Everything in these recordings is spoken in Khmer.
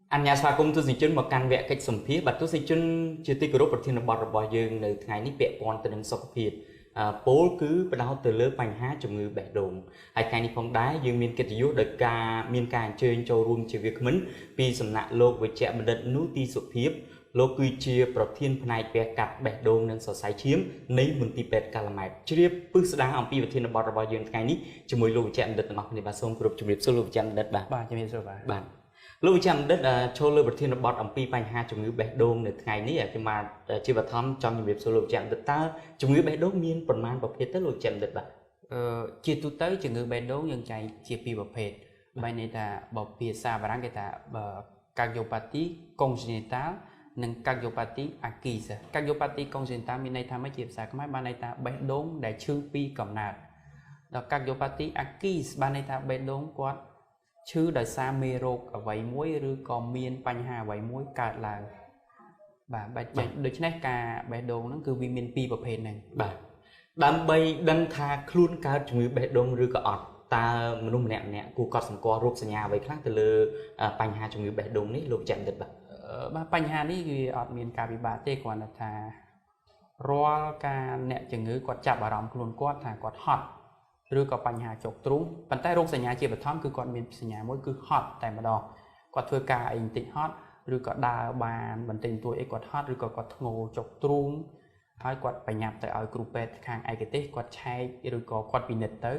anh nhà xa công tu sĩ chân một căn vẽ cách sầm phía bạch tu sĩ chân chưa tích cựcประเทศบอลบอยdươngในថ្ងៃនេះពាក់ព័ន្ធទៅនឹងសុខភាពពលគឺផ្ដោតទៅលើបញ្ហាជំងឺបេះដូងហើយថ្ងៃនេះផងដែរយើងមានកិត្តិយសដោយការមានការអញ្ជើញចូលរួមជាវាគ្មិនពីសំណាក់លោកវិជ្ជបណ្ឌិតនូទីសុភាពលោកគឺជាប្រធានផ្នែកវះកាត់បេះដូងនិងសរសៃឈាមនៃមន្ទីរពេទ្យកាឡាម៉ែតជ្រាបពឹស្ដារអំពីប្រធានបទរបស់យើងថ្ងៃនេះជាមួយលោកវិជ្ជបណ្ឌិតទាំងអស់គ្នាបាទសូមគោរពជំរាបសួរលោកវិជ្ជបណ្ឌិតបាទជំរាបសួរបាទលោកវិជ្ជបណ្ឌិតចូលលើប្រធានបទអំពីបញ្ហាជំងឺបេះដូងនៅថ្ងៃនេះខ្ញុំបាទជាបឋមចង់ជំរាបសួរលោកវិជ្ជបណ្ឌិតតើជំងឺបេះដូងមានប្រមាណប្រភេទទៅលោកវិជ្ជបណ្ឌិតបាទជាទូទៅជំងឺបេះដូងយើងចែកជាពីរប្រភេទបែរន័យថាបើភាសាបារាំងគេថា cardiopathy congenital និង cardiopathy acquise cardiopathy congenital មានន័យថាម៉េចជាភាសាខ្មែរបានន័យថាបេះដូងដែលឈឺពីកំណើតដល់ cardiopathy acquise បានន័យថាបេះដូងគាត់ឈឺដោយសារមេរោគអ្វីមួយឬក៏មានបញ្ហាអ្វីមួយកើតឡើងបាទដូច្នេះការបេះដូងហ្នឹងគឺវាមានពីរប្រភេទហ្នឹងបាទដើម្បីដឹងថាខ្លួនកើតជំងឺបេះដូងឬក៏អត់តើមនុស្សម្នាក់គួរកត់សម្គាល់រោគសញ្ញាអ្វីខ្លះទៅលើបញ្ហាជំងឺបេះដូងនេះលោកចាំតិចបាទបញ្ហានេះវាអត់មានការពិបាកទេគ្រាន់តែថារាល់ការអ្នកជំងឺគាត់ចាប់អារម្មណ៍ខ្លួនគាត់ថាគាត់ហត់ឬក៏បញ្ហាចុកទ្រូងប៉ុន្តែរោគសញ្ញាជាបឋមគឺគាត់មានសញ្ញាមួយគឺហត់តែម្ដងគាត់ធ្វើការអីបន្តិចហត់ឬក៏ដើរបានបន្តិចបន្តួចអីគាត់ហត់ឬក៏គាត់ធ្ងោចុកទ្រូងហើយគាត់បញ្ញាប់ទៅឲ្យគ្រូពេទ្យខាងឯកទេសគាត់ឆែកឬក៏គាត់ពិនិត្យទៅ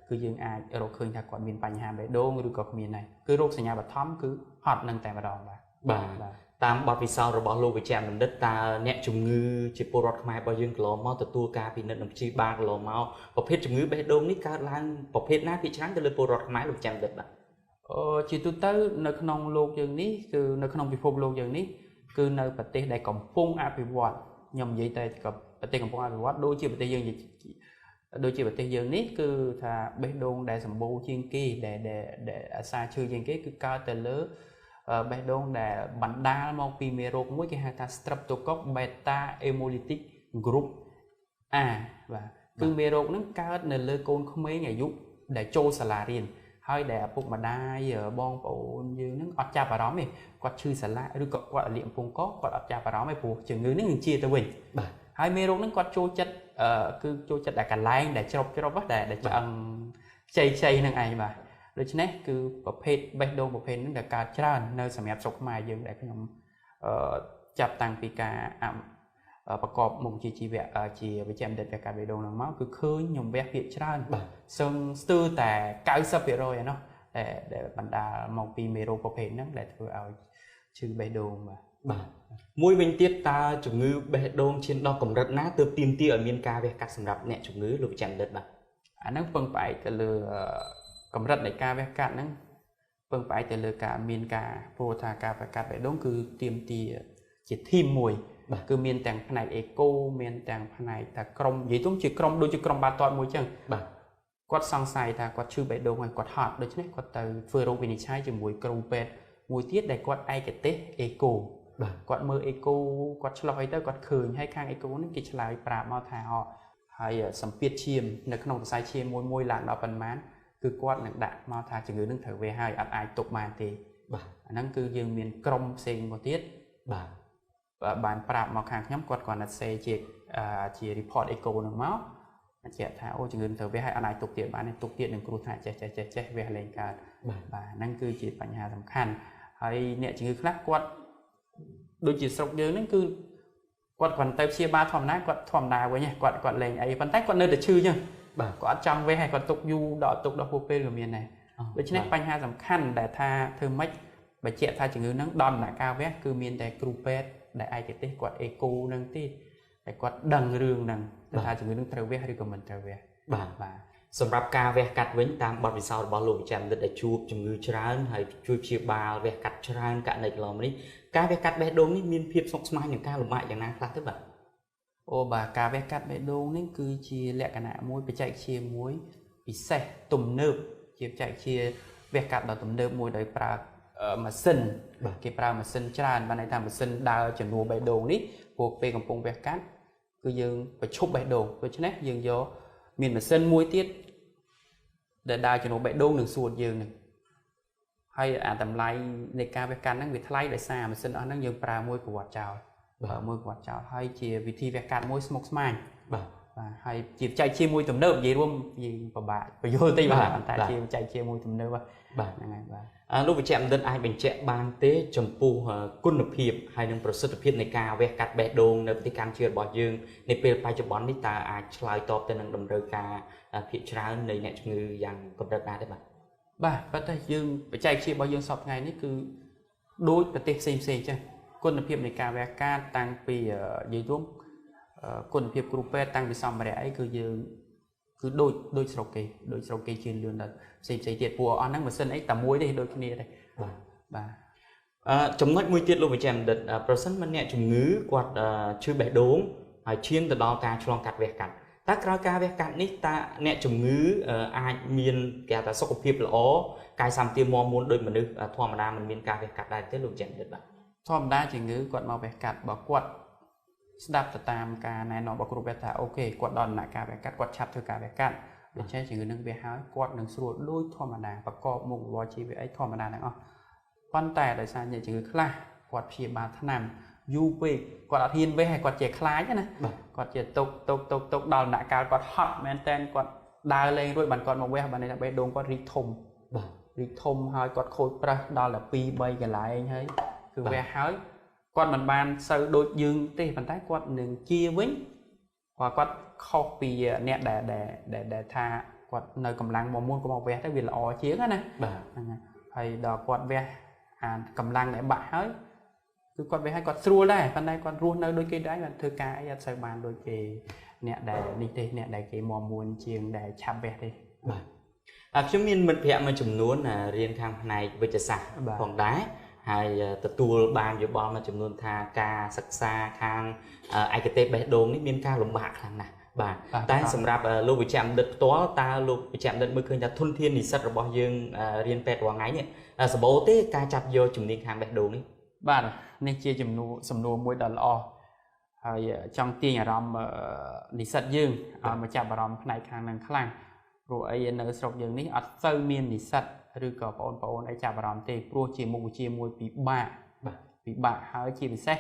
គឺយើងអាចរកឃើញថាគាត់មានបញ្ហាបេះដូងឬក៏គ្មានហើយគឺរោគសញ្ញាបឋមគឺហត់នឹងតែម្ដងបាទតាមបទពិសោធន៍របស់លោកវិជ្ជបណ្ឌិតតើអ្នកជំងឺជាពលរដ្ឋខ្មែររបស់យើងកន្លងមកទទួលការពិនិត្យនិងព្យាបាលកន្លងមកប្រភេទជំងឺបេះដូងនេះកើតឡើងប្រភេទណាភាគច្រើនទៅលើពលរដ្ឋខ្មែរលោកវិជ្ជបណ្ឌិតបាទជាទូទៅនៅក្នុងលោកយើងនេះគឺនៅក្នុងពិភពលោកយើងនេះគឺនៅប្រទេសដែលកំពុងអភិវឌ្ឍខ្ញុំនិយាយតែប្រទេសកំពុងអភិវឌ្ឍដូចជាប្រទេសយើងនេះគឺថាបេះដូងដែលសម្បូរជាងគេដែលអាសាឈឺជាងគេគឺកើតទៅលើបេះដូងដែលបណ្ដាលមកពីមេរោគមួយគេហៅថា Streptococcus beta hemolytic group A បាទគឺមេរោគហ្នឹងកើតនៅលើកូនក្មេងអាយុដែលចូលសាលារៀនហើយដែលឪពុកម្ដាយបងប្អូនយើងហ្នឹងអត់ចាប់អារម្មណ៍ទេគាត់ឈឺសាឡាឬក៏គាត់លាកកំពង់កគាត់អត់ចាប់អារម្មណ៍ទេព្រោះជំងឺហ្នឹងនឹងជាទៅវិញបាទហើយមេរោគហ្នឹងគាត់ចូលចិត្តគឺចូលចិត្តតែកន្លែងដែលច្រប់ដែលឆ្អឹងខ្ចីហ្នឹងឯងបាទដូច្នេះគឺប្រភេទបេះដូងប្រភេទហ្នឹងដែលកើតច្រើននៅសម្រាប់ស្រុកខ្មែរយើងដែលខ្ញុំចាប់តាំងពីការប្រកបមុខជាជីវៈជាវិជ្ជាបណ្ឌិតវះកាត់បេះដូងហ្នឹងមកគឺឃើញខ្ញុំវះភាគច្រើនសឹងស្ទើរតែ 90% ឯណោះដែលបណ្ដាលមកពីមេរោគប្រភេទហ្នឹងដែលធ្វើឲ្យឈឺបេះដូងបាទមួយវិញទៀតតើជំងឺបេះដូងឈានដល់កម្រិតណាទើបទាមទារឲ្យមានការវះកាត់សម្រាប់អ្នកជំងឺលោកវិជ្ជបណ្ឌិតបាទអាហ្នឹងពឹងផ្អែកទៅលើកម្រិតនៃការវះកាត់ហ្នឹងពឹងផ្អែកទៅលើការមានការព្រោះថាការវះកាត់បេះដូងគឺទាមទារជាធីមមួយគឺមានទាំងផ្នែកអេកូមានទាំងផ្នែកថាក្រុមនិយាយទៅជាក្រុមដូចជាក្រុមបាល់ទាត់មួយចឹងបាទគាត់សង្ស័យថាគាត់ឈឺបេះដូងហើយគាត់ហត់ដូច្នេះគាត់ទៅធ្វើរោគវិនិច្ឆ័យជាមួយគ្រូពេទ្យមួយទៀតដែលគាត់ឯកទេសអេកូគាត់មើលអេកូគាត់ឆ្លោះអីទៅគាត់ឃើញហើយខាងអេកូនេះគេឆ្លើយប្រាប់មកថាហើយសម្ពាធឈាមនៅក្នុងសរសៃឈាមមួយឡើងដល់ប៉ុន្មានគឺគាត់នឹងដាក់មកថាជំងឺនឹងត្រូវវះហើយអត់អាចទប់បានទេបាទអាហ្នឹងគឺយើងមានក្រុមផ្សេងមួយទៀតបាទបានប្រាប់មកខាងខ្ញុំគាត់តែសេជា report echo នឹងមកបញ្ជាក់ថាអូជំងឺត្រូវវះហើយអត់អាចទប់ទៀតបានទេទប់ទៀតនឹងគ្រោះថ្នាក់ចេះវះលែងកើតបាទហ្នឹងគឺជាបញ្ហាសំខាន់ហើយអ្នកជំងឺខ្លះគាត់ដូចជាស្រុកយើងហ្នឹងគឺគាត់គ្រាន់តែព្យាបាលធម្មតាគាត់ធម្មតាវិញគាត់លែងអីប៉ុន្តែគាត់នៅតែឈឺចឹងបាទគាត់អត់ចង់វះហើយគាត់ទុកយូរដល់ពួកពេលក៏មានដែរដូច្នេះបញ្ហាសំខាន់ដែលថាធ្វើម៉េចបញ្ជាក់ថាជំងឺហ្នឹងដល់ដំណាក់កាលវះគឺមានតែគ្រូពេទ្យដែលឯកទេសគាត់អេកូហ្នឹងទេតែគាត់ដឹងរឿងហ្នឹងថាជំងឺហ្នឹងត្រូវវះឬក៏មិនត្រូវវះបាទសម្រាប់ការវះកាត់វិញតាមបទពិសោធន៍របស់លោកវិជ្ជបណ្ឌិតដែលជួបជំងឺច្រើនហើយជួយព្យាបាលវះកាត់ច្រើនករណីកន្លងមកនេះការវះកាត់បេះដូងនេះមានភាពស្មុគស្មាញនិងការលំបាកយ៉ាងណាខ្លះទៅបាទបាទការវះកាត់បេះដូងនេះគឺជាលក្ខណៈមួយបច្ចេកវិទ្យាមួយពិសេសទំនើបជាបច្ចេកវិទ្យាវះកាត់ដ៏ទំនើបមួយដោយប្រើម៉ាស៊ីនគេប្រើម៉ាស៊ីនច្រើនបានន័យថាម៉ាស៊ីនដើរចំនួនបេះដូងនេះព្រោះពេលកំពុងវះកាត់គឺយើងបញ្ឈប់បេះដូងដូច្នេះយើងយកមានម៉ាស៊ីនមួយទៀតដែលដើរចំនួនបេះដូងនឹងសួតយើងនឹង hay tầm lạiในการvề cạn năng việc thay để xa mà xin ở năng dương pra môi của quạt chào môi của quạt chào hay chỉ vị thi về cạn môi smoke smile và hay chỉ chạy chia môi tầm nợ gì luôn gì của bạn phải vô tay bạn tại chia chạy chia môi tầm nợ và lúc chạm đến ai bình chạm ban tế chấm pu quân lập hiệp hay những process lập hiệp này cao về cắt bẹt đồn nơiที่การเชื่อบ่dươngในเปลไปจะบอลนี่ตาอาจลายตอบแต่นังดำเนินการพิจารณาในเนี่ยมืออย่างกำลังได้ไหมบ่าแต่dươngไปchạy chiaบ่dươngสอบไงนี่คือโดยประเทศเซ็งใช่quân lập hiệpในการvềการตั้งปียืดร่วมquân lập hiệpกรุ๊ปเป้ตั้งปีสองมาได้คือdươngคือโดยสโลเกเชียนเรือนสิ่งใส่เตียดปัวอันนั้นเหมือนเส้นไอ้ตะมวยได้โดยคนนี้ได้จำนวนมวยเตียดลงไปแจมเด็ดเพราะฉะนั้นมันเนี่ยจุ่มงื้อกวาดชื่อแบบโด่งเชียนแต่ดอการชลองกัดแวกกันตากราการแวกกันนี่ตาเนี่ยจุ่มงื้ออาจมีนแก่แต่สกปรกหรืออ๋อกายสามเตียมอมูลโดยมันนึกทอมดามันมีการแวกกันได้เท่าลงแจมเด็ดแบบทอมดาจุ่มงื้อกวาดมาแวกกันบอกกวาดดับตามการในนอบอกกรุ๊ปเป้โอเคกวาดดอนหนักการแวกกันกวาดชัดเท่าการแวกกันโดยใช้สิ่งหนึ่งไปหากวาดหนึ่งส่วนด้วยทอมดาประกอบมุงวอชีไปไอ้ทอมดาหนังอ๋อquan tài đời sau nhảy chữ khla quạt phía bà thân nằm du về quạt thiên về hay quạt chè khla chứ này quạt chè tục đào nạ cao quạt hot men ten quạt đào lên rồi bàn quạt một ve bàn này là bé đồn quạt rít thùng hai quạt khôi pra đó là pi bay cái lại anh thấyคือve hái quạt mình bàn sâu đôi dương tê bàn tay quạt đừng chia với và quạt khâu pi nè để tha quạt nơi cầm lăng mồm muôn của một ve tại vì là ó chiến á này hay đào quạt ve cầm lăng để bạ hết cứ còn về hai con xua đây phần này con ruột nơi đôi kia đấy là thưa cái sợi bàn đôi kia nè để đi đây nè để cái mò muôn chiên để chạm bẹt đi chúng mình vẽ mà chùm nuốn là riêng khang này với chả sạch còn đá hay tua bàn giữa bom mà chùm nuốn tha ca sắc xa khang ai cái tê bé đồn ấy miên ca lồng bạc làm nè bà ta sầm rạp lô bị chạm đứt toa ta lô bị chạm đứt mới khơi ra thôn thiên thì sắt rồi bao dương riêng pet hoàng ấy nhỉสมบูรณ์การจับโยจุ่มนิงคางแบบดูนี่บ้านนี่เชี่ยจุ่มนูสำนวนมวยดอลล์ให้จังตีอย่างรำนิสัตยืงมาจับรำในคางนั่งข้างรู้ไอ้เนื้อสกยืงนี้อัดเซอร์เมียนนิสัตหรือกับปอนไอ้จับรำเตะโปรเชียมวยมวยปีบ่าให้เชี่ยไปเซ่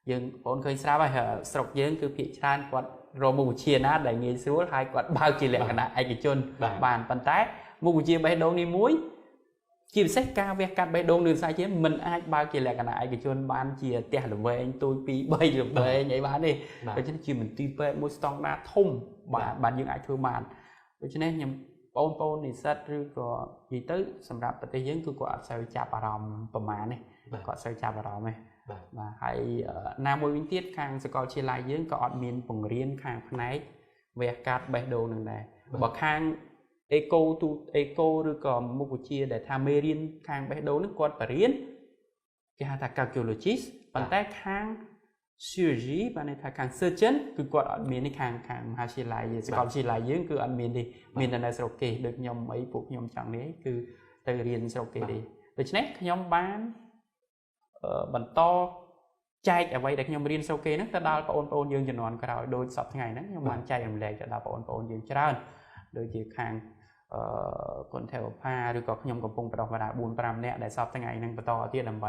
ยืงปอนเคยทราบว่าสกยืงคือพิชานกวาดโรมูเชียนะได้เงี้ยสู้ให้กวาดบ้ากี่แหลกกันนะไอ้กิจนบ้านปันท้ายมูเชียไปโดนนี่มุ้ยchỉ xét ca về cắt bay đông đường sai chứ mình ai bao kỳ là cái này cái chôn bán chia tiền là về anh tôi pi bay được về nhảy bán đi cho nên chỉ mình tuy về một stong đá thông bán những ai thưa màn cho nên nhầm pon thì sát rồi có gì tới sầm rạp tại thế giới tôi có sao chạp bà ròm bầm màn này có sao chạp bà ròm này và hãy nam môi viên tiết khang sẽ có chia lại dưới có miền vùng riêng khang này về cắt bay đồ này bậc khang eco rồi còn một chia để tham mê riêng khang bé đấu nước con và riêng cái hạt calculologist bàn tay khang surgery bàn này khang surgeon cứ còn ở miền này khang hà chỉ lại sẽ còn chỉ lại dưới cứ ăn miền đi miền này sẽ ok được nhom mấy buộc nhom chẳng đấy cứ từ riêng sẽ ok đi được chứ nét nhom bán bàn to chạy ở vậy để nhom riêng sẽ ok nó ta đào có ôn dương cho nó cái đôi sập ngày nó nhom bán chạy làm lệ cho đào có ôn dương cho ra đôi chỉ khangคนแถวผ้าหรือก็ขยมกับปงประดอกประดาบุญประดามเนี่ยได้สอบตั้งไงนั่งประตอที่ลำใบ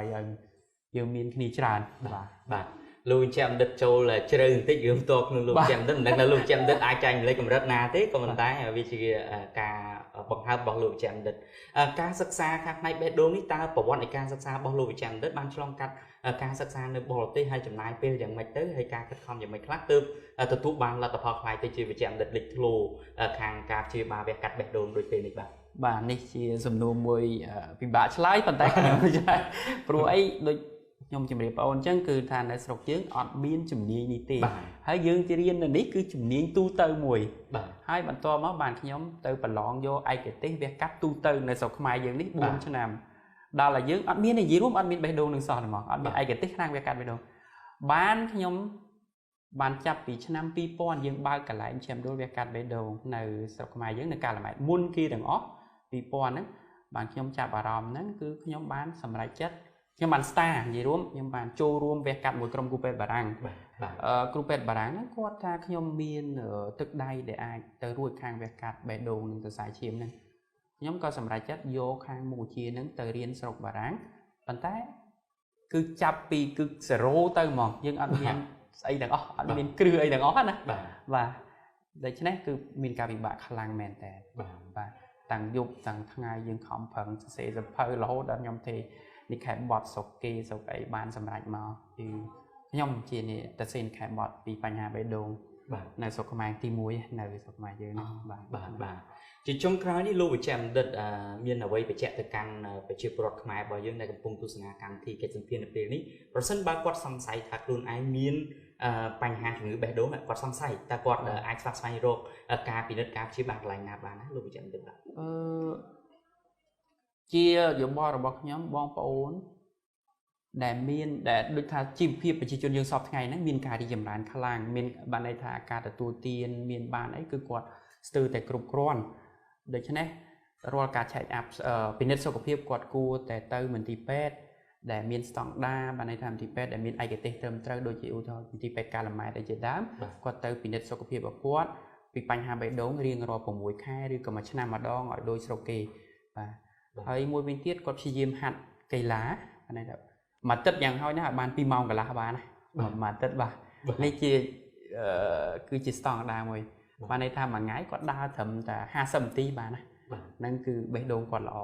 ยังมีคณีจานลูกแชมป์ดัดโจlà chơi tích dưỡng tốt nênลูกแชมป์ดัดนั่นlàลูกแชมป์ดัดai tranh lấy cầm rất na thế còn mình tái vì chỉ cả bằng hai bằngลูกแชมป์ดัดca sắc xa khác này bé đôi nít ta bảo bọn này ca sắc xa baoลูกแชมป์ดัดban trong cắt ca sắc xa nơi bỏ tê hai chấm nai peอย่างmạch tới hay ca cắt khôngอย่างmạch khác tương từ tu ban là tập hợp hai tê chơi về chạmดัดlịch lô khang ca chơi ba bé cắt bé đôi đôi pe này bà này chỉ dùng đồ mùi bị bạ slide bàn tay không chơi pro ấy đôi nhom chìm đẹp ôn chẳng cứ thàn ở sọc chướng ọt biên chùm niên như tì hai dương chỉ riêng là nít cứ chùm niên tu tơ mùi hai bạn to máu bàn khi nhóm từ bàn lọn vô ai kể tiếng về cắt tu tơ này sọc mai dương nít buồn cho nằm đó là dương ọt biên này gì đúng ọt biên bê đồ đừng sò mà ọt biên ai kể tiếng năng về cắt bê đồ bán khi nhóm bàn chập bị cho năm pi pon dương bao cả lại em xem đôi về cắt bê đồ này sọc mai dương này cả là mày muôn kia đừng ót pi pon á bàn khi nhóm chập bà ròm nó cứ nhóm bán sầm lại chết nhưng bạn star gì đúng nhưng bạn châuរួមvề cạnh một trong cupet bà răng cupet bà răng nó có ta nhom miên ở tức đây để ai tới ruồi khang về cạnh bể đồ nên từ sải chìm này nhóm có sầm rải chất vô khang mù chia nắng từ riêng sọc bà ráng bàn tay cứ chắp pi cứ zero tới mòn nhưng anh miền ấy đằng ó anh miền cưa ấy đằng ó hết nè và đây chứ này cứ miền cà bị bạc khang mền tè và tăng dục tăng ngày dương khom phẳng sẽ dập hơi lỗ đã nhóm thì đi khai bọt sọc kê sọc ấy ban sầm rải mò thì nhóm chia này ta xin khai bọt vìปัญหา bê đồn này sọc mang ti muối này sọc mang dương bà chỉ trong cái này lưu chạm đợt miền ở đây phải chạy từ căn phải chịu bọt khai bao nhiêu này cũng phun tu sinh căn thì cái sinh viên ở bên này person ba quạt xăm say thật luôn ai miền បញ្ហាជំងឺបេះដូងគាត់សង្ស័យតើគាត់អាចស្វាស្វែងរកការពិនិត្យការព្យាបាលកន្លែងណាបានណាលោកវិជ្ជាបណ្ឌិតបាទជាយោបល់របស់ខ្ញុំបងប្អូនដែលមានដែលដូចថាជីវភាពប្រជាជនយើងសពថ្ងៃហ្នឹងមានការរីកចម្រើនខ្លាំងមានបានន័យថាការទទួលទានមានបានអីគឺគាត់ស្ទើរតែគ្រប់គ្រាន់ដូច្នេះរាល់ការឆែកអាប់ពិនិត្យសុខភាពគាត់គួរតែទៅមន្ទីរពេទ្យដែលមានស្តង់ដារបានន័យថាមន្ទីរពេទ្យដែលមានឯកទេសត្រឹមត្រូវដូចជាឧទាហរណ៍មន្ទីរពេទ្យកាឡាម៉ែតជាដើមគាត់ទៅពិនិត្យសុខភាពរបស់គាត់ពីបញ្ហាបេះដូងរៀងរាល់6ខែឬក៏មួយឆ្នាំម្ដងឲ្យដូចស្រុកគេបាទហើយមួយវិញទៀតគាត់ព្យាយាមហាត់កីឡាបានន័យថាមួយទឹកយ៉ាងហោចណាស់ឲ្យបាន2ម៉ោងកន្លះបានណាមួយទឹកបាទនេះគឺជាស្តង់ដារមួយបានន័យថាមួយថ្ងៃគាត់ដើរត្រឹមតែ50នាទីបានណាហ្នឹងគឺបេះដូងគាត់ល្អ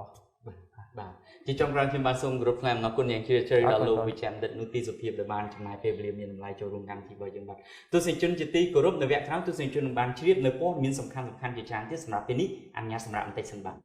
បាទជាចុងក្រោយខ្ញុំបានសូមគោរពថ្លែងអំណរគុណយ៉ាងជ្រាលជ្រៅដល់លោកវិជ្ជាបណ្ឌិតនុទីសុភាពដែលបានចំណាយពេលវេលាមានតម្លៃចូលរួមកម្មវិធីរបស់យើងបាទទស្សនិកជនជាទីគោរពនៅវគ្គក្រោយទស្សនិកជននឹងបានជ្រាបនៅព័ត៌មានសំខាន់ៗជាច្រើនទៀតសម្រាប់ពេលនេះអនុញ្ញាតសម្រាប់បន្តិចសិនបាទ